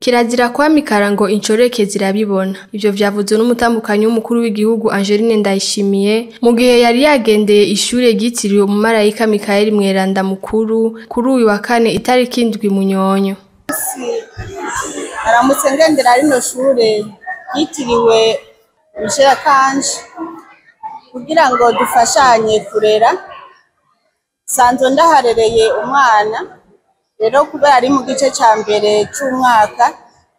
Kirazira kwamikara ngo incoreke zirabibona. Ivyo vyavuzwe n'umutambukanyi w'umukuru w'igihugu Angeline Ndayishimiye mu gihe yari yagendeye ishure ryitiriwe umumarayika Mikaeli Mweranda Mukuru kuri uyu wa kane itariki 7 Munyonyo. Aramutse ngendera rino shure ryitiriwe Michel Kanje kugira ngo dufashanye kurera. Sanzo ndaharereye umwana rero kubera ari mu gice ca mbere c'umwaka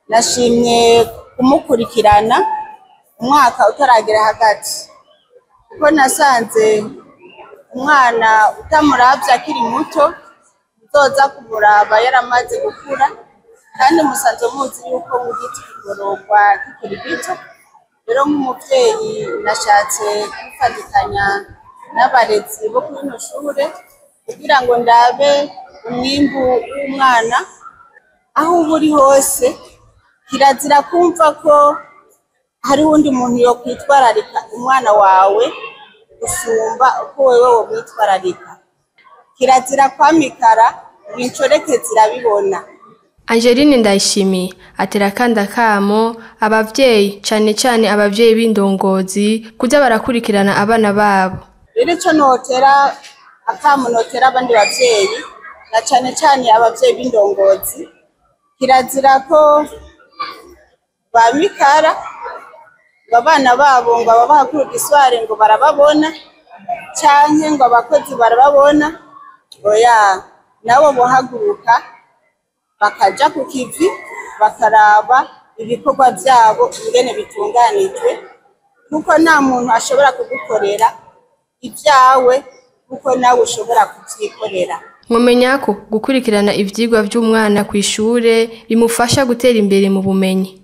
nashimye kumukurikirana umwaka utaragera hagati kuko nasanze umwana utamuravye akiri muto uzoza kumuraba yaramaze gukura kandi musanze muzi yuko mu giti kigororwa kikiri gito. Rero nk'umuvyeyi nashatse gufatikanya n'abarezi bo kuri ino shure kugira ngo ndabe umwimbu w'umwana aho uri hose. Kirazira kumva ko hari undi muntu yo kwitwararika umwana wawe gusumba uko wewe wo mwitwararika. Kirazira kwamikara incoreke zirabibona. Angeline Ndayishimiye atera kandi akamo abavyeyi cane abavyeyi b'indongozi kuja barakurikirana abana babo. Rero ico notera akamo notera abandi bavyeyi na cane abavyeyi b'indongozi, kirazira ko bamikara abana babo ngo ababaha kuri gisware ngo barababona canke ngo abakozi barababona. Oya, nabo bohaguruka bakaja ku kivi bakaraba ibikorwa vyabo ingene bitunganijwe kuko nta muntu ashobora kugukorera ivyawe kuko nawe ushobora kuvyikorera. Mwomenya ko gukurikirana ivyigwa vy'umwana kw'ishure bimufasha gutera imbere mu bumenyi.